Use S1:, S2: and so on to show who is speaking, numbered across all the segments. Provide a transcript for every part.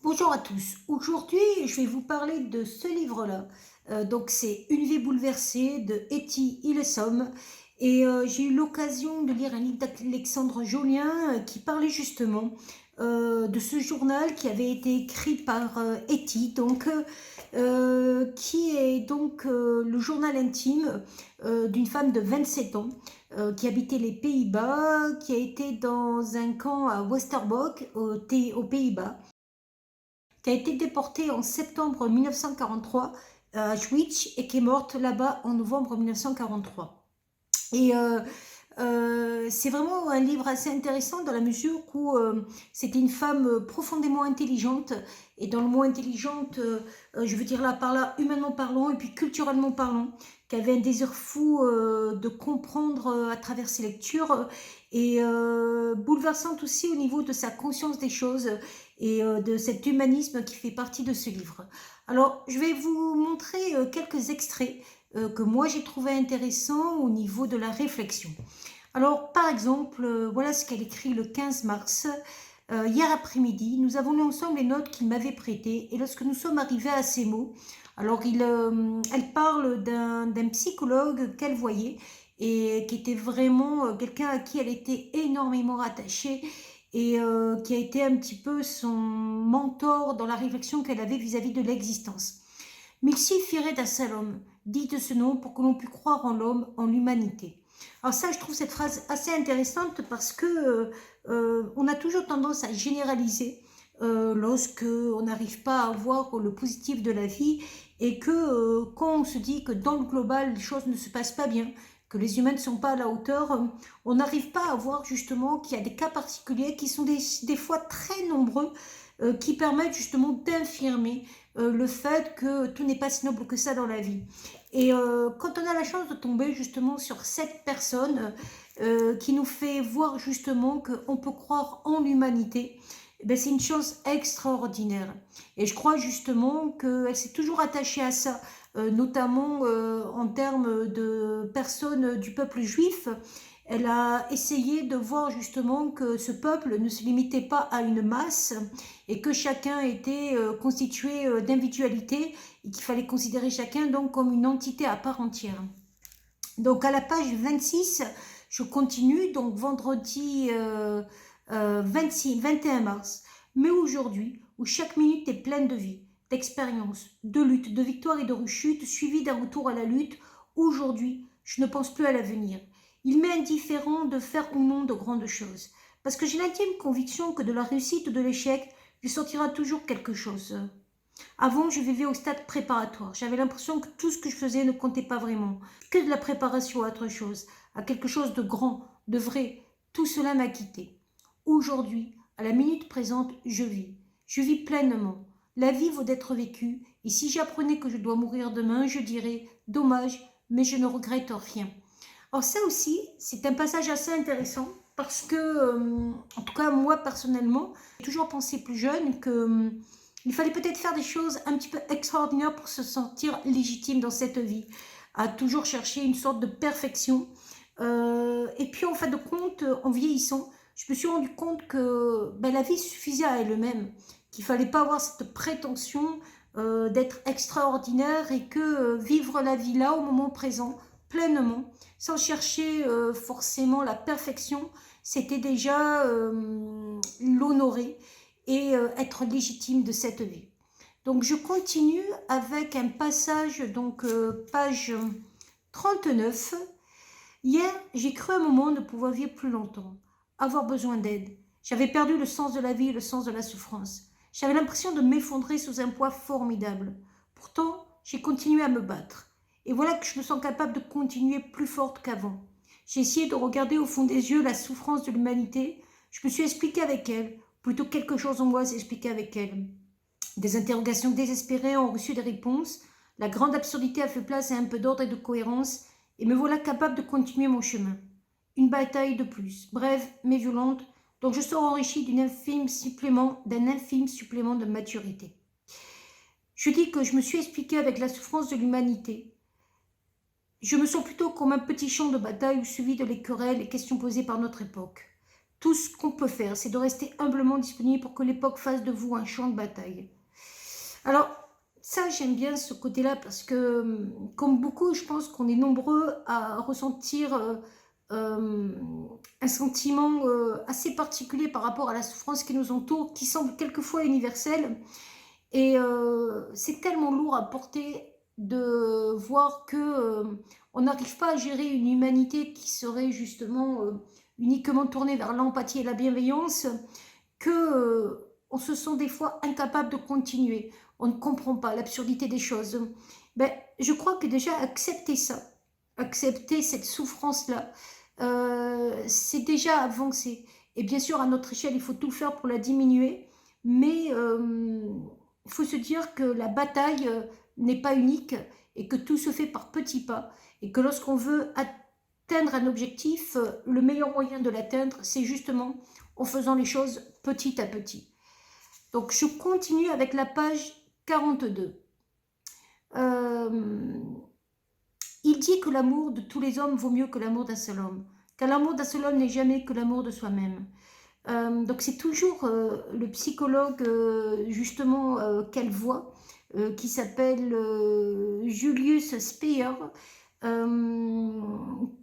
S1: Bonjour à tous. Aujourd'hui, je vais vous parler de ce livre-là. Donc, c'est Une vie bouleversée de Etty Hillesum. Et j'ai eu l'occasion de lire un livre d'Alexandre Jolien qui parlait justement de ce journal qui avait été écrit par Etty, qui est donc le journal intime d'une femme de 27 ans qui habitait les Pays-Bas, qui a été dans un camp à Westerbork aux Pays-Bas, qui a été déportée en septembre 1943 à Auschwitz et qui est morte là-bas en novembre 1943. Et c'est vraiment un livre assez intéressant dans la mesure où c'était une femme profondément intelligente. Et dans le mot intelligente, je veux dire là par là, humainement parlant et puis culturellement parlant, qui avait un désir fou de comprendre à travers ses lectures et bouleversante aussi au niveau de sa conscience des choses et de cet humanisme qui fait partie de ce livre. Alors, je vais vous montrer quelques extraits que moi j'ai trouvé intéressants au niveau de la réflexion. Alors, par exemple, voilà ce qu'elle écrit le 15 mars. Hier après-midi, nous avons lu ensemble les notes qu'il m'avait prêtées et lorsque nous sommes arrivés à ces mots, alors elle parle d'un psychologue qu'elle voyait et qui était vraiment quelqu'un à qui elle était énormément attachée et qui a été un petit peu son mentor dans la réflexion qu'elle avait vis-à-vis de l'existence. Mais il suffirait d'un seul homme, dit de ce nom, pour que l'on puisse croire en l'homme, en l'humanité. Alors ça, je trouve cette phrase assez intéressante parce que on a toujours tendance à généraliser lorsque on n'arrive pas à voir le positif de la vie et que quand on se dit que dans le global, les choses ne se passent pas bien, que les humains ne sont pas à la hauteur, on n'arrive pas à voir justement qu'il y a des cas particuliers qui sont des fois très nombreux qui permettent justement d'infirmer le fait que tout n'est pas si noble que ça dans la vie. Et quand on a la chance de tomber justement sur cette personne qui nous fait voir justement qu'on peut croire en l'humanité, ben c'est une chose extraordinaire. Et je crois justement qu'elle s'est toujours attachée à ça, notamment en termes de personnes du peuple juif. Elle a essayé de voir justement que ce peuple ne se limitait pas à une masse et que chacun était constitué d'individualité et qu'il fallait considérer chacun donc comme une entité à part entière. Donc à la page 26, je continue, donc vendredi 21 mars. Mais aujourd'hui, où chaque minute est pleine de vie, d'expérience, de lutte, de victoire et de rechute, suivie d'un retour à la lutte, aujourd'hui, je ne pense plus à l'avenir. Il m'est indifférent de faire ou non de grandes choses, parce que j'ai l'intime conviction que de la réussite ou de l'échec, il sortira toujours quelque chose. Avant, je vivais au stade préparatoire. J'avais l'impression que tout ce que je faisais ne comptait pas vraiment, que de la préparation à autre chose, à quelque chose de grand, de vrai. Tout cela m'a quitté. Aujourd'hui, à la minute présente, je vis. Je vis pleinement. La vie vaut d'être vécue, et si j'apprenais que je dois mourir demain, je dirais dommage, mais je ne regrette rien. Alors ça aussi, c'est un passage assez intéressant parce que, en tout cas moi personnellement, j'ai toujours pensé plus jeune que il fallait peut-être faire des choses un petit peu extraordinaires pour se sentir légitime dans cette vie, à toujours chercher une sorte de perfection. Et puis en fin de compte, en vieillissant, je me suis rendu compte que ben, la vie suffisait à elle-même, qu'il fallait pas avoir cette prétention d'être extraordinaire et que vivre la vie là au moment présent, pleinement, sans chercher forcément la perfection, c'était déjà l'honorer et être légitime de cette vie. Donc je continue avec un passage, donc page 39. Hier, j'ai cru un moment ne pouvoir vivre plus longtemps, avoir besoin d'aide. J'avais perdu le sens de la vie et le sens de la souffrance. J'avais l'impression de m'effondrer sous un poids formidable. Pourtant, j'ai continué à me battre. Et voilà que je me sens capable de continuer plus forte qu'avant. J'ai essayé de regarder au fond des yeux la souffrance de l'humanité. Je me suis expliqué avec elle, plutôt quelque chose en moi s'expliquer avec elle. Des interrogations désespérées ont reçu des réponses. La grande absurdité a fait place à un peu d'ordre et de cohérence, et me voilà capable de continuer mon chemin. Une bataille de plus, brève mais violente, dont je sors enrichi d'un infime supplément de maturité. Je dis que je me suis expliqué avec la souffrance de l'humanité. Je me sens plutôt comme un petit champ de bataille où suivi de les querelles et questions posées par notre époque. Tout ce qu'on peut faire, c'est de rester humblement disponible pour que l'époque fasse de vous un champ de bataille. Alors, ça, j'aime bien ce côté-là parce que, comme beaucoup, je pense qu'on est nombreux à ressentir euh, un sentiment assez particulier par rapport à la souffrance qui nous entoure, qui semble quelquefois universelle. Et c'est tellement lourd à porter de voir que on n'arrive pas à gérer une humanité qui serait justement uniquement tournée vers l'empathie et la bienveillance, que on se sent des fois incapable de continuer. On ne comprend pas l'absurdité des choses. Ben, je crois que déjà accepter ça, accepter cette souffrance-là, c'est déjà avancer. Et bien sûr, à notre échelle, il faut tout faire pour la diminuer, mais il faut se dire que la bataille n'est pas unique et que tout se fait par petits pas et que lorsqu'on veut atteindre un objectif, le meilleur moyen de l'atteindre, c'est justement en faisant les choses petit à petit. Donc je continue avec la page 42. Il dit que l'amour de tous les hommes vaut mieux que l'amour d'un seul homme, car l'amour d'un seul homme n'est jamais que l'amour de soi-même. Donc c'est toujours le psychologue justement qu'elle voit, qui s'appelle Julius Speer,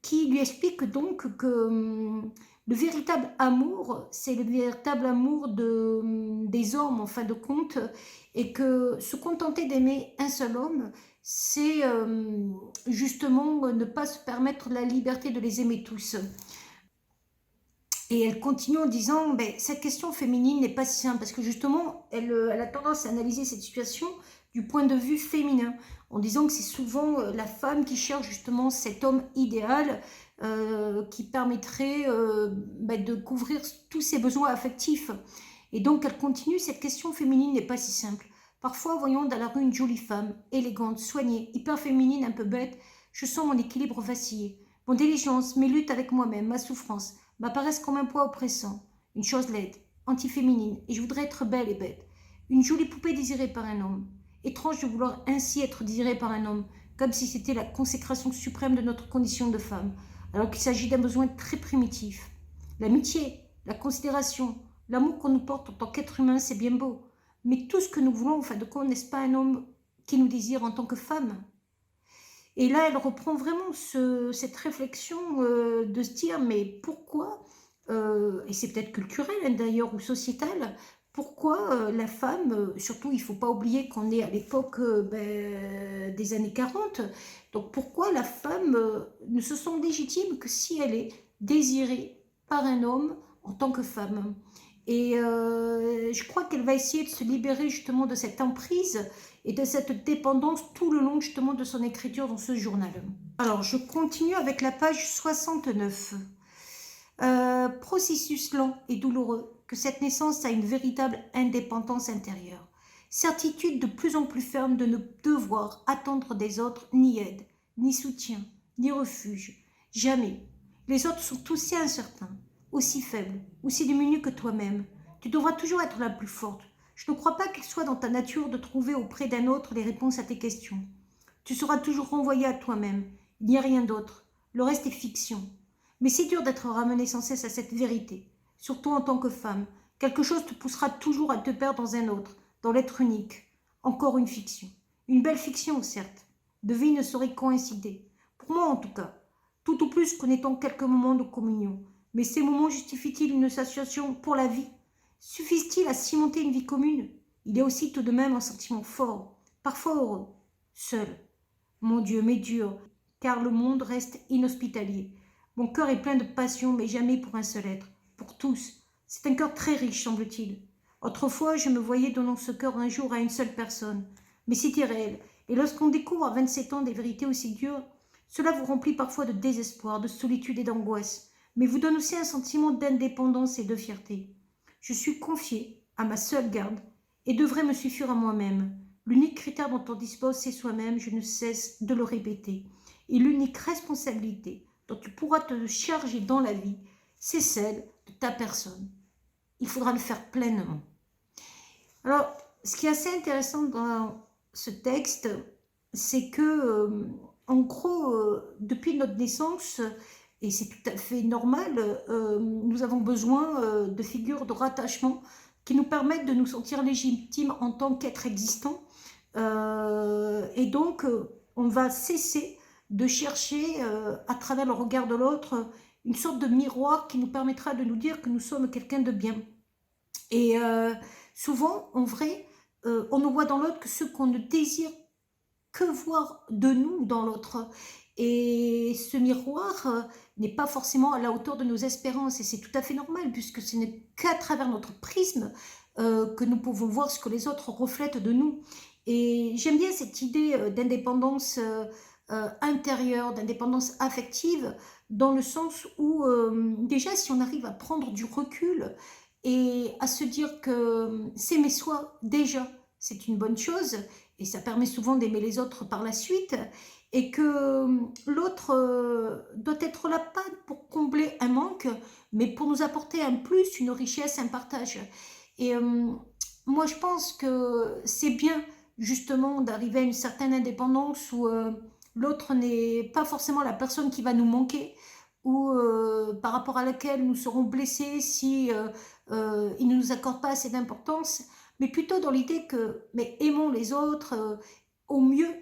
S1: qui lui explique donc que le véritable amour, c'est le véritable amour des hommes en fin de compte, et que se contenter d'aimer un seul homme, c'est justement ne pas se permettre la liberté de les aimer tous. Et elle continue en disant, ben, cette question féminine n'est pas si simple, parce que justement, elle a tendance à analyser cette situation du point de vue féminin, en disant que c'est souvent la femme qui cherche justement cet homme idéal qui permettrait ben, de couvrir tous ses besoins affectifs. Et donc elle continue, cette question féminine n'est pas si simple. Parfois, voyons dans la rue une jolie femme, élégante, soignée, hyper féminine, un peu bête, je sens mon équilibre vaciller. Mon diligence, mes luttes avec moi-même, ma souffrance, m'apparaissent comme un poids oppressant, une chose laide, antiféminine, et je voudrais être belle et bête. Une jolie poupée désirée par un homme. Étrange de vouloir ainsi être désirée par un homme, comme si c'était la consécration suprême de notre condition de femme, alors qu'il s'agit d'un besoin très primitif. L'amitié, la considération, l'amour qu'on nous porte en tant qu'être humain, c'est bien beau. Mais tout ce que nous voulons, en fin de compte, n'est-ce pas un homme qui nous désire en tant que femme? Et là, elle reprend vraiment cette réflexion de se dire, mais pourquoi, et c'est peut-être culturel hein, d'ailleurs ou sociétal, pourquoi la femme, surtout il ne faut pas oublier qu'on est à l'époque ben, des années 40, donc pourquoi la femme ne se sent légitime que si elle est désirée par un homme en tant que femme. Et je crois qu'elle va essayer de se libérer justement de cette emprise et de cette dépendance tout le long justement de son écriture dans ce journal. Alors, je continue avec la page 69. Processus lent et douloureux, que cette naissance a une véritable indépendance intérieure. Certitude de plus en plus ferme de ne devoir attendre des autres ni aide, ni soutien, ni refuge. Jamais. Les autres sont aussi incertains, aussi faibles, aussi démunis que toi-même. Tu devras toujours être la plus forte. Je ne crois pas qu'il soit dans ta nature de trouver auprès d'un autre les réponses à tes questions. Tu seras toujours renvoyé à toi-même. Il n'y a rien d'autre. Le reste est fiction. Mais c'est dur d'être ramené sans cesse à cette vérité, surtout en tant que femme. Quelque chose te poussera toujours à te perdre dans un autre, dans l'être unique. Encore une fiction. Une belle fiction, certes. De vie ne saurait coïncider. Pour moi, en tout cas. Tout au plus connaît-on quelques moments de communion. Mais ces moments justifient-ils une association pour la vie? Suffisent-ils à cimenter une vie commune? Il y a aussi tout de même un sentiment fort, parfois heureux, seul. Mon Dieu, mais dur, car le monde reste inhospitalier. Mon cœur est plein de passion, mais jamais pour un seul être, pour tous. C'est un cœur très riche, semble-t-il. Autrefois, je me voyais donnant ce cœur un jour à une seule personne. Mais c'est irréel, et lorsqu'on découvre à 27 ans des vérités aussi dures, cela vous remplit parfois de désespoir, de solitude et d'angoisse, mais vous donne aussi un sentiment d'indépendance et de fierté. Je suis confiée à ma seule garde et devrais me suffire à moi-même. L'unique critère dont on dispose, c'est soi-même, je ne cesse de le répéter. Et l'unique responsabilité dont tu pourras te charger dans la vie, c'est celle de ta personne. Il faudra le faire pleinement. Alors, ce qui est assez intéressant dans ce texte, c'est que, en gros, depuis notre naissance, Et c'est tout à fait normal. Nous avons besoin de figures de rattachement qui nous permettent de nous sentir légitimes en tant qu'être existant. Et donc, on va cesser de chercher à travers le regard de l'autre une sorte de miroir qui nous permettra de nous dire que nous sommes quelqu'un de bien. Et souvent, en vrai, on ne voit dans l'autre que ce qu'on ne désire que voir de nous dans l'autre. Et ce miroir n'est pas forcément à la hauteur de nos espérances. Et c'est tout à fait normal, puisque ce n'est qu'à travers notre prisme que nous pouvons voir ce que les autres reflètent de nous. Et j'aime bien cette idée d'indépendance intérieure, d'indépendance affective, dans le sens où déjà si on arrive à prendre du recul et à se dire que s'aimer soi déjà c'est une bonne chose et ça permet souvent d'aimer les autres par la suite et que l'autre doit être là pas pour combler un manque mais pour nous apporter un plus, une richesse, un partage. Et moi je pense que c'est bien justement d'arriver à une certaine indépendance où l'autre n'est pas forcément la personne qui va nous manquer ou par rapport à laquelle nous serons blessés si il ne nous accorde pas assez d'importance, mais plutôt dans l'idée que mais aimons les autres au mieux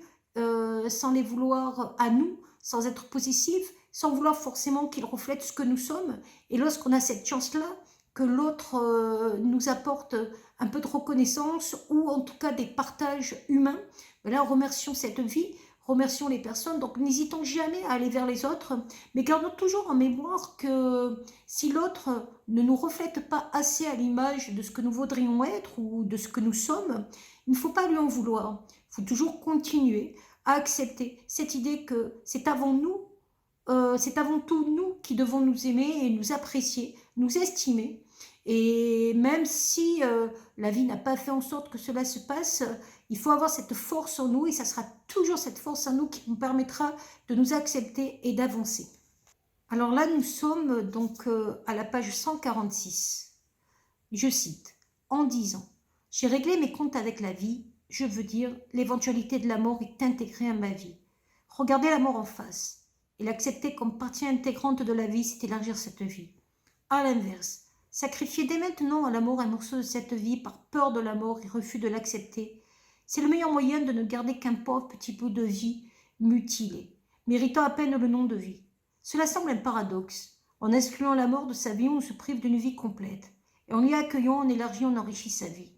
S1: sans les vouloir à nous, sans être possessifs, sans vouloir forcément qu'ils reflètent ce que nous sommes. Et lorsqu'on a cette chance-là, que l'autre nous apporte un peu de reconnaissance ou en tout cas des partages humains, ben là remercions cette vie, remercions les personnes, donc n'hésitons jamais à aller vers les autres, mais gardons toujours en mémoire que si l'autre ne nous reflète pas assez à l'image de ce que nous voudrions être ou de ce que nous sommes, il ne faut pas lui en vouloir. Il faut toujours continuer à accepter cette idée que c'est avant nous, c'est avant tout nous qui devons nous aimer et nous apprécier, nous estimer. Et même si la vie n'a pas fait en sorte que cela se passe, il faut avoir cette force en nous et ça sera toujours cette force en nous qui nous permettra de nous accepter et d'avancer. Alors là, nous sommes donc à la page 146. Je cite, en disant, j'ai réglé mes comptes avec la vie, je veux dire, l'éventualité de la mort est intégrée à ma vie. Regarder la mort en face et l'accepter comme partie intégrante de la vie, c'est élargir cette vie. À l'inverse, sacrifier dès maintenant à la mort un morceau de cette vie par peur de la mort et refus de l'accepter, c'est le meilleur moyen de ne garder qu'un pauvre petit bout de vie mutilé, méritant à peine le nom de vie. Cela semble un paradoxe. En excluant la mort de sa vie, on se prive d'une vie complète. Et en y accueillant, on élargit, on enrichit sa vie.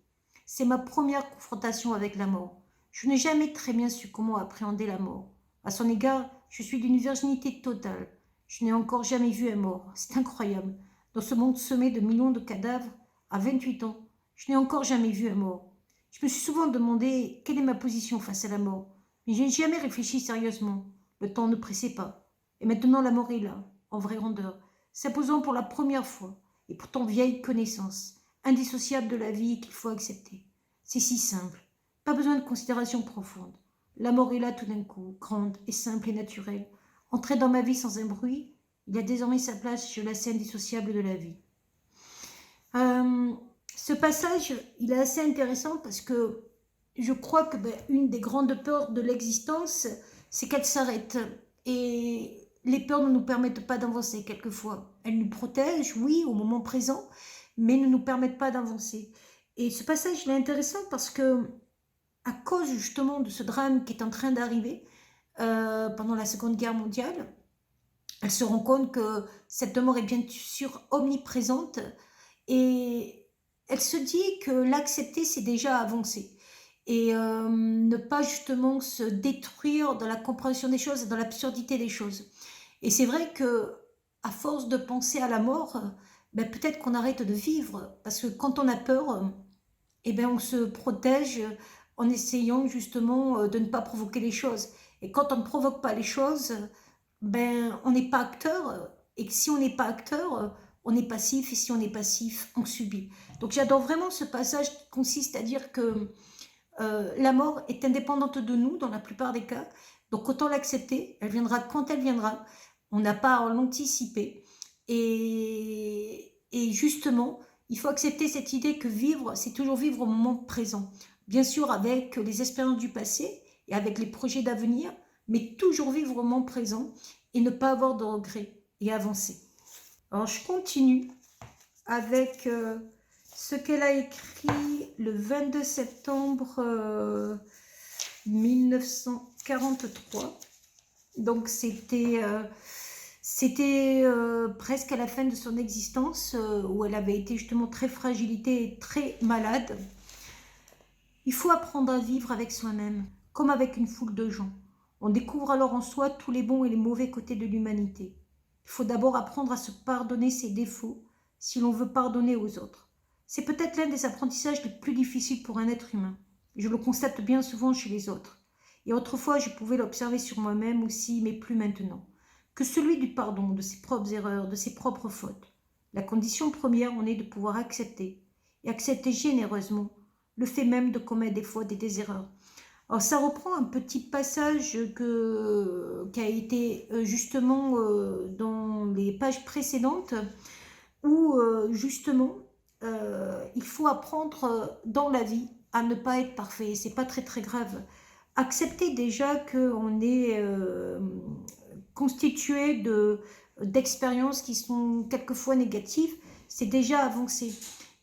S1: C'est ma première confrontation avec la mort. Je n'ai jamais très bien su comment appréhender la mort. À son égard, je suis d'une virginité totale. Je n'ai encore jamais vu un mort. C'est incroyable. Dans ce monde semé de millions de cadavres, à 28 ans, je n'ai encore jamais vu un mort. Je me suis souvent demandé quelle est ma position face à la mort, mais je n'ai jamais réfléchi sérieusement. Le temps ne pressait pas. Et maintenant la mort est là, en vraie rondeur, s'imposant pour la première fois, et pourtant vieille connaissance, indissociable de la vie qu'il faut accepter. C'est si simple, pas besoin de considération profonde. La mort est là tout d'un coup, grande et simple et naturelle, entrée dans ma vie sans un bruit. Il a désormais sa place sur la scène indissociable de la vie. Ce passage, il est assez intéressant parce que je crois que une des grandes peurs de l'existence, c'est qu'elle s'arrête. Et les peurs ne nous permettent pas d'avancer quelquefois. Elles nous protègent, oui, au moment présent, mais ne nous permettent pas d'avancer. Et ce passage, il est intéressant parce que, à cause justement de ce drame qui est en train d'arriver pendant la Seconde Guerre mondiale, elle se rend compte que cette mort est bien sûr omniprésente et elle se dit que l'accepter, c'est déjà avancer. Et ne pas justement se détruire dans la compréhension des choses et dans l'absurdité des choses. Et c'est vrai que à force de penser à la mort, peut-être qu'on arrête de vivre. Parce que quand on a peur, on se protège en essayant justement de ne pas provoquer les choses. Et quand on ne provoque pas les choses, on n'est pas acteur. Et si on n'est pas acteur, on est passif. Et si on est passif, on subit. Donc j'adore vraiment ce passage qui consiste à dire que la mort est indépendante de nous dans la plupart des cas. Donc autant l'accepter. Elle viendra quand elle viendra. On n'a pas à l'anticiper. Et justement, il faut accepter cette idée que vivre, c'est toujours vivre au moment présent. Bien sûr avec les expériences du passé et avec les projets d'avenir, mais toujours vivre au moment présent et ne pas avoir de regrets. et avancer. Alors, je continue avec ce qu'elle a écrit le 22 septembre 1943. Donc, c'était presque à la fin de son existence, où elle avait été justement très fragilité et très malade. Il faut apprendre à vivre avec soi-même, comme avec une foule de gens. On découvre alors en soi tous les bons et les mauvais côtés de l'humanité. Il faut d'abord apprendre à se pardonner ses défauts, si l'on veut pardonner aux autres. C'est peut-être l'un des apprentissages les plus difficiles pour un être humain. Je le constate bien souvent chez les autres. Et autrefois, je pouvais l'observer sur moi-même aussi, mais plus maintenant. Que celui du pardon, de ses propres erreurs, de ses propres fautes. La condition première en est de pouvoir accepter, et accepter généreusement, le fait même de commettre des fautes et des erreurs. Alors ça reprend un petit passage qui a été justement dans les pages précédentes, où justement il faut apprendre dans la vie à ne pas être parfait. C'est pas très très grave. Accepter déjà qu'on est constitué d'expériences qui sont quelquefois négatives, c'est déjà avancé.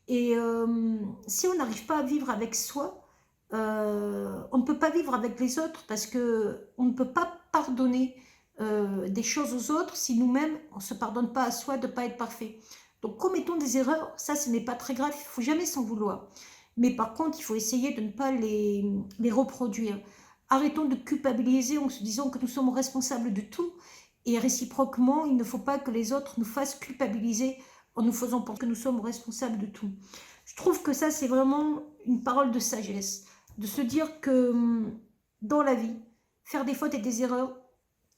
S1: Et si on n'arrive pas à vivre avec soi, on ne peut pas vivre avec les autres, parce que on ne peut pas pardonner des choses aux autres si nous-mêmes on ne se pardonne pas à soi de ne pas être parfait. Donc commettons des erreurs, ça ce n'est pas très grave, il ne faut jamais s'en vouloir. Mais par contre, il faut essayer de ne pas les reproduire. Arrêtons de culpabiliser en se disant que nous sommes responsables de tout, et réciproquement, il ne faut pas que les autres nous fassent culpabiliser en nous faisant penser que nous sommes responsables de tout. Je trouve que ça, c'est vraiment une parole de sagesse, de se dire que dans la vie, faire des fautes et des erreurs,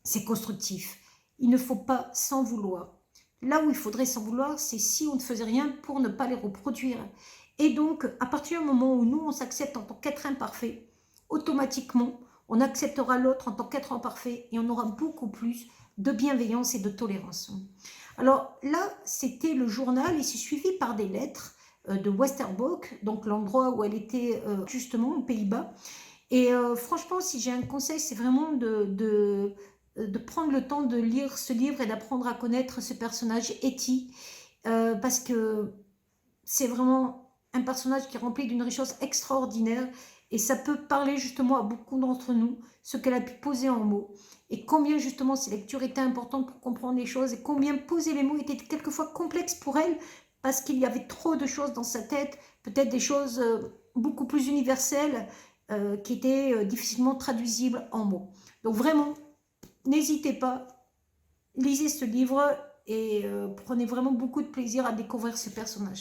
S1: c'est constructif. Il ne faut pas s'en vouloir. Là où il faudrait s'en vouloir, c'est si on ne faisait rien pour ne pas les reproduire. Et donc, à partir du moment où nous, on s'accepte en tant qu'être imparfait, automatiquement, on acceptera l'autre en tant qu'être imparfait et on aura beaucoup plus de bienveillance et de tolérance. Alors là, c'était le journal et c'est suivi par des lettres de Westerbork, donc l'endroit où elle était justement aux Pays-Bas. Et franchement, si j'ai un conseil, c'est vraiment de prendre le temps de lire ce livre et d'apprendre à connaître ce personnage, Etty, parce que c'est vraiment un personnage qui est rempli d'une richesse extraordinaire et ça peut parler justement à beaucoup d'entre nous, ce qu'elle a pu poser en mots et combien justement ces lectures étaient importantes pour comprendre les choses et combien poser les mots était quelquefois complexe pour elle parce qu'il y avait trop de choses dans sa tête, peut-être des choses beaucoup plus universelles qui étaient difficilement traduisibles en mots. Donc vraiment, n'hésitez pas, lisez ce livre et prenez vraiment beaucoup de plaisir à découvrir ce personnage.